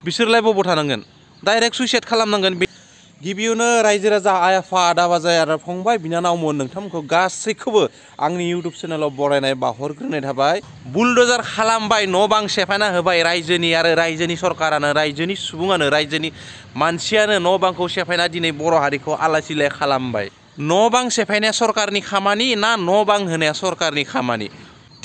बिसोरलाय बबाव थानांगोन डाइरेक्ट सुइसाइड खालामनांगोन। गिबियावनो रायजो राजा आइ आफा आदा बाजै आरो फंबाय बिनानावमोन नोंथांमोनखौ गासैखौबो आंनि इउटुब चेनेलाव बरायनाय बावहरग्रोनाय थाबाय। बुलडोजार खालामबाय, न' बां सेफायना होबाय रायजोनि आरो रायजोनि सरकारानो, रायजोनि सुबुङानो, रायजोनि मानसियानो न' बांखौ सेफायना दिनै बर' हारिखौ आलाय सिलाय खालामबाय। न' बां सेफायनाया सरकारनि खामानि ना न' बां होनाया सरकारनि खामानि?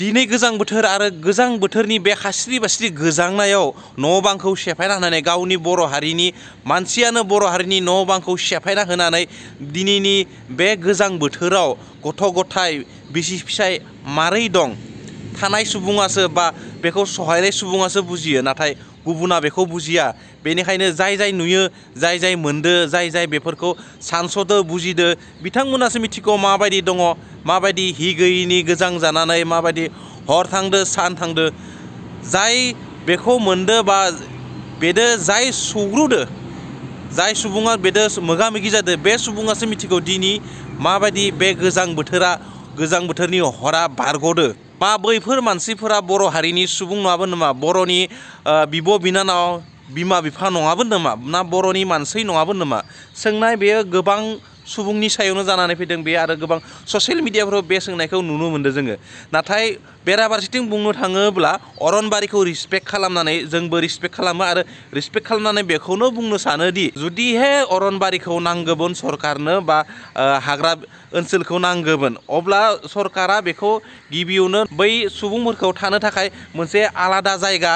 दिनै गोजां बोथोर आरो गोजां बोथोरनि बे खास्रि बास्रि गोजांनायाव न' बांखौ सेफायना होनानै गावनि बर' हारिनि मानसियानो बर' हारिनि न' बांखौ सेफायना होनानै दिनैनि बे गोजां बोथोराव गथ' गथाय बिसि फिसाय मारै दं थानाय सुबुङासो बा बेखौ सहायनाय सुबुङासो बुजियो, नाथाय गुबुना बेखौ बुजिया। बेनिखायनो जाय जाय नुयो, जाय जाय मोनदो, जाय बेफोरखौ सानस'दो बुजिदो बिथांमोनासो मिथिगौ माबायदि दङ, माबायदि हि गैयिनि गोजां जानानै माबायदि हर थांदो सान थांदो। जाय बेखौ मोनदो बा बेदो जाय सौग्रुदो, जाय सुबुङा बेदो मोगा मोगि जादो बे सुबुङासो मिथिगौ दिनै माबायदि बे गोजां बोथोरनि हरा बारग'दो। मा बैफोर मानसिफोरा बर' हारिनि सुबुं नङाबोन नामा? बर'नि बिब' बिनानाव बिमा बिफा नङाबोन नामा? ना बर'नि मानसि नङाबोन नामा? सोंनाय बेयो गोबां सुबुंनि सायावनो जानानै फैदों बे आरो गोबां ससियेल मिडियाफोराव बे सोंनायखौ नुनो मोन्दों जोङो। नाथाय बेराफारसेथिं बुंनो थाङोब्ला अरनबारिखौ रिसपेक्ट खालामनानै जोंबो रिसपेक्ट खालामो आरो रिसपेक्ट खालामनानै बेखौनो बुंनो सानोदि जुदिहे अरनबारिखौ नांगौमोन सरकारनो बा हाग्रा ओनसोलखौ नांगौमोन अब्ला सरकारा बेखौ गिबियावनो बै सुबुंफोरखौ थानो थाखाय मोनसे आलादा जायगा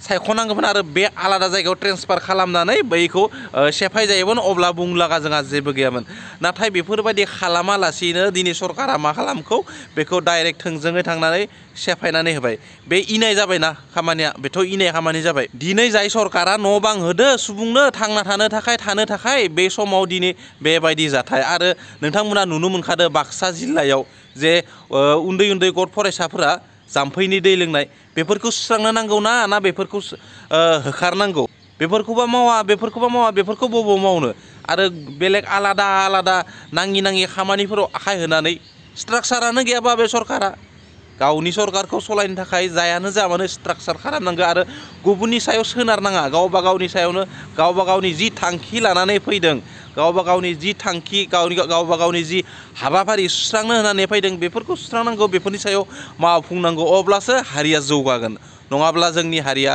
सायख'नांगौमोन आरो बे आलादा जायगायाव ट्रेन्सफार खालामनानै बैखौ सेफाय जायोमोन, अब्ला बुंलागा जोंहा जेबो गैयामोन। नाथाय बेफोरबायदि खालामालासिनो दिनै सरकारा मा खालामखौ बेखौ डाइरेक्ट थोंजोङै थांनानै सेफायनानै होबाय। बे इनाय जाबायना खामानिया, बेथ' इनाय खामानि जाबाय। दिनै जाय सरकारा न' बां होदो सुबुंनो थांना थानो थाखाय बे समाव दिनै बेबायदि जाथाय। आरो नोंथांमोना नुनो मोनखादो बाक्सा जिल्लायाव जे उन्दै उन्दै गथ' फरायसाफोरा जाम्फैनि दै लोंनाय, बेफोरखौ सुस्रांनो नांगौ ना बेफोरखौ होखारनांगौ? बेफोरखौबा मावा बेफोरखौ बबाव मावनो? आरो बेलेग आलादा नाङि खामानिफोराव आखाइ होनानै स्ट्राक्चारानो गैयाबा बे सरकारा गावनि सरकारखौ सलायनो थाखाय जायानो जा मानो स्ट्राक्चार खालामनांगौ आरो गुबुननि सायाव सोनारनाङा। गावबा गावनि सायावनो गावबा गावनि जि थांखि लानानै फैदों, गावबा गावनि जि थांखि गावबा गावनि जि हाबाफारि सुस्रांनो होनानै फैदों बेफोरखौ सुस्रांनांगौ, बेफोरनि सायाव मावफुंनांगौ, अब्लासो हारिया जौगागोन। नङाब्ला जोंनि हारिया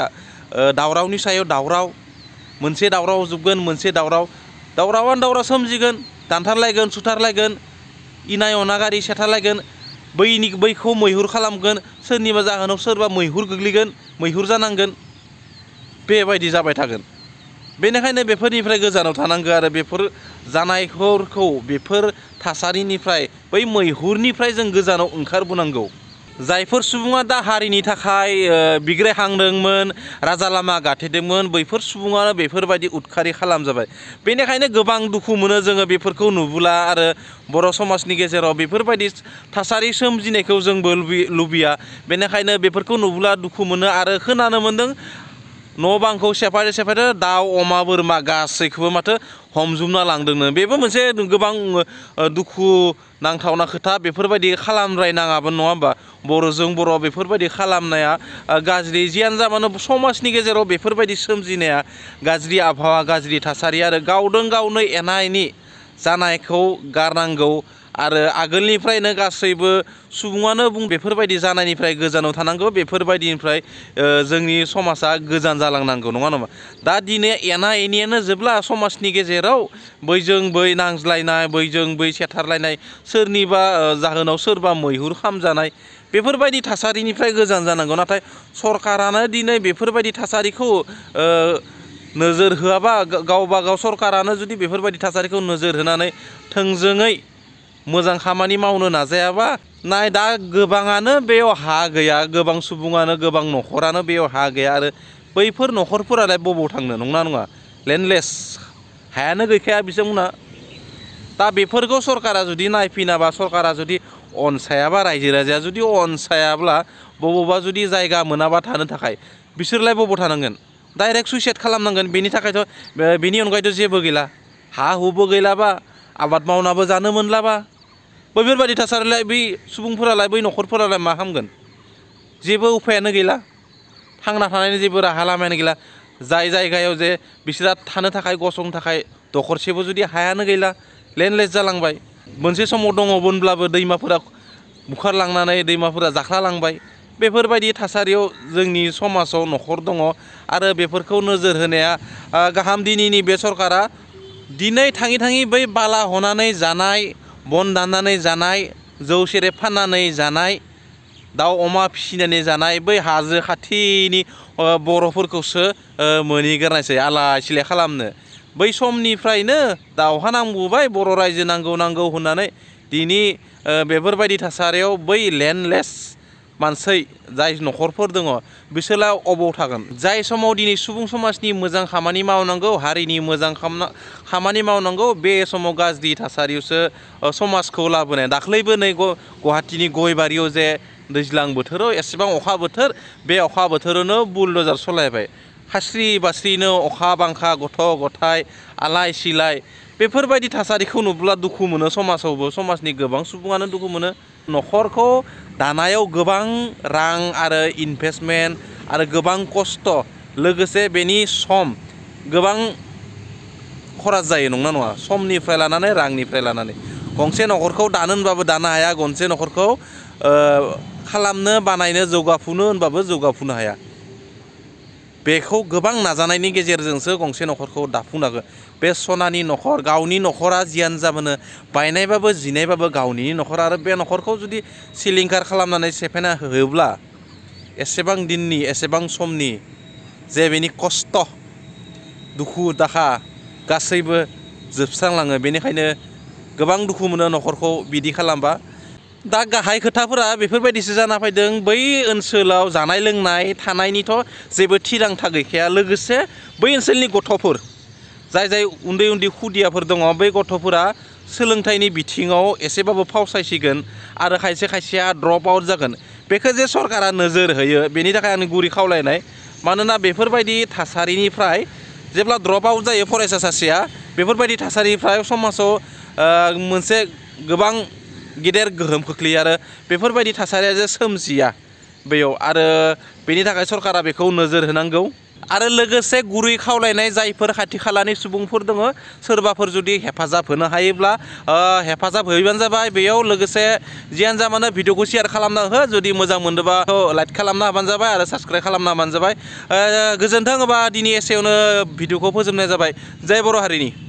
दावरावनि सायाव दावराव, मोनसे दावराव जोबगोन मोनसे दावरावानो दावराव सोमजिगोन, दानथारलायगोन सुथारलायगोन, इनाय अनागारि सेथारलायगोन, बैखौ मैहुर खालामगोन, सोरनिबा जाहोनाव सोरबा मैहुर गोग्लैगोन, मैहुर जानांगोन, बेबायदि जाबाय थागोन। बेनिखायनो बेफोरनिफ्राय गोजानाव थानांगौ आरो बेफोर जानायफोरखौ बेफोर थासारिनिफ्राय बै मैहुरनिफ्राय जों गोजानाव ओंखारबोनांगौ। जायफोर सुबुङा दा हारिनि थाखाय बिग्रायहांदोंमोन, राजा लामा गाथेदोंमोन, बैफोर सुबुङानो बेफोरबायदि उदखारि खालामजाबाय। बेनिखायनो गोबां दुखु मोनो जोङो बेफोरखौ नुबोला आरो बर' समाजनि गेजेराव बेफोरबायदि थासारि सोमजिनायखौ जोंबो लुबैया। बेनिखायनो बेफोरखौ नुबोला दुखु मोनो आरो खोनानो मोन्दों न' बांखौ सेफायदो दाउ अमा बोरमा गासैखौबो माथो हमजोबना लांदोंनो। बेबो मोनसे गोबां दुखु नांथावना खोथा। बेफोरबायदि खालामद्रायनाङामोन नङा होमबा? बर'जों बर' बेफोरबायदि खालामनाया गाज्रि। जियानो जा मानो समाजनि गेजेराव बेफोरबायदि सोमजिनाया गाज्रि आबहावा, गाज्रि थासारि आरो गावजों गावनो एना एनि जानायखौ गारनांगौ आरो आगोलनिफ्रायनो गासैबो सुबुङानो बेफोरबायदि जानायनिफ्राय गोजानाव थानांगौ, बेफोरबायदिनिफ्राय जोंनि समाजा गोजान जालांनांगौ, नङा होनबा? दा दिनै एना एनियानो जोबला समाजनि गेजेराव, बैजों बै नांज्लायनाय, बैजों बै सेथारलायनाय, सोरनिबा जाहोनाव सोरबा मैहुर खालामजानाय, बेफोरबायदि थासारिनिफ्राय गोजान जानांगौ। नाथाय सरकारानो दिनै बेफोरबायदि थासारिखौ नोजोर होआबा, गावबा गाव सरकारानो जुदि बेफोरबायदि थासारिखौ नोजोर होनानै थोंजोङै मोजां खामानि मावनो नाजायाबा, दा गोबाङानो बेयाव हा गैया, गोबां सुबुङानो गोबां न'खरानो बेयाव हा गैया आरो बैफोर न'खरफोरालाय बबाव थांनो, नंना नङा? लेन्डलेस हायानो गैखाया बिथांमोना। दा बेफोरखौ सरकारा जुदि नायफिनाबा, सरकारा जुदि अनसायाबा, रायजो राजाया जुदि अनसायाब्ला, बबावबा जुदि जायगा मोनाबा थानो थाखाय बिसोरलाय बबाव थानांगोन? डाइरेक्ट सुइसाइड खालामनांगोन। बेनि थाखायथ' बेनि अनगायैथ' जेबो गैला। हा हुबो गैलाबा, आबाद मावनाबो जानो मोनलाबा, बैफोरबायदि थासारिलाय बै सुबुंफोरालाय बै न'खरफोरालाय मा खालामगोन? जेबो उफायानो गैला, थांना थानायनि जेबो राहा लामायानो गैला। जाय जायगायाव जे बिसोरा थानो थाखाय गसंनो थाखाय दखरसेबो जुदि हायानो गैला लेन्डलेस जालांबाय मोनसे समाव दङमोनब्लाबो दैमाफोरा बुखारलांनानै दैमाफोरा जाख्लालांबाय बेफोरबायदि थासारियाव जोंनि समाजाव न'खर दङ आरो बेफोरखौ नोजोर होनाया गाहाम दिनैनि बे सरकारा दिनै थाङै थाङै बै बाला हनानै जानाय बन दाननानै जानाय जौ सेरेब फाननानै जानाय दाउ अमा फिसिनानै जानाय बै हाजो खाथिनि बर'फोरखौसो मोनहैगारनायसै आलाय सिलाय खालामनो बै समनिफ्रायनो दावहा नांबोबाय बर' रायजो नांगौ होननानै दिनै बेफोरबायदि थासारियाव बै लेन्डलेस मानसि जाय न'खरफोर दङ बिसोरला अबाव थागोन जाय समाव दिनै सुबुं समाजनि मोजां खामानि मावनांगौ हारिनि मोजां खामानि मावनांगौ बे समाव गाज्रि थासारियावसो समाजखौ लाबोनाय दाख्लैबो नै गुवाहाटीनि गयबारियाव जे दैज्लां बोथोराव एसेबां अखा बोथोर बे अखा बोथोरावनो बुलडजार सलायबाय खास्रि बास्रिनो अखा बांखा गथ' गथाय आलाय सिलाय बेफोरबायदि थासारिखौ नुब्ला दुखु मोनो समाजावबो समाजनि गोबां सुबुङानो दुखु मोनो न'खरखौ दानायाव गोबां रां आरो इनभेस्टमेन्ट आरो गोबां खस्थ' लोगोसे बेनि सम गोबां खरस जायो नंना नङा समनिफ्राय लानानै रांनिफ्राय लानानै गंसे न'खरखौ दानो होनबाबो दानो हाया गंसे न'खरखौ खालामनो बानायनो जौगाफुनो होनबाबो जौगाफुनो हाया बेखौ गोबां नाजानायनि गेजेरजोंसो गंसे न'खरखौ दाफुंनांगोन बे सनानि न'खर गावनि न'खरा जियानो जाबानो बायनायबाबो जिनायबाबो गावनि न'खर आरो बे न'खरखौ जुदि सिलिंखार खालामनानै सेफायना होयोब्ला एसेबां दिननि एसेबां समनि जे बेनि खस्थ' दुखु दाहा गासैबो जोबस्रांलाङो बेनिखायनो गोबां दुखु मोनो न'खरखौ बिदि खालामबा दा गाहाय खोथाफोरा बेफोरबायदिसो जाना फैदों बै ओनसोलाव जानाय लोंनाय थानायनिथ' जेबो थिरांथा गैखाया लोगोसे बै ओनसोलनि गथ'फोर जाय उन्दै उन्दै खुदियाफोर दङ बै गथ'फोरा सोलोंथाइनि बिथिङाव एसेबाबो फावसायसिगोन आरो खायसेया ड्रप आउट जागोन बेखौ जे सरकारा नोजोर होयो बेनि थाखाय आंनि गुरै खावलायनाय मानोना बेफोरबायदि थासारिनिफ्राय जेब्ला ड्रप आउट जायो फरायसा सासेया बेफोरबायदि थासारिनिफ्राय समाजाव मोनसे गोबां गिदिर गोहोम खोख्लैयो आरो बेफोरबायदि थासारिया जे सोमजिया बेयाव आरो बेनि थाखाय सरकारा बेखौ नोजोर होनांगौ आरो लोगोसे गुरै खावलायनाय जायफोर खाथि खालानि सुबुंफोर दङ सोरबाफोर जुदि हेफाजाब होनो हायोब्ला हेफाजाब होयोबानो जाबाय बेयाव लोगोसे जियानो जा मानो भिडिअखौ शेयार खालामना हो जुदि मोजां मोनदोंबा लाइक खालामना होबानो जाबाय आरो साबस्क्राइब खालामना होबानो जाबाय गोजोन्थों होबा दिनै एसेयावनो भिडिअखौ फोजोबनाय जाबाय जय बर' हारिनि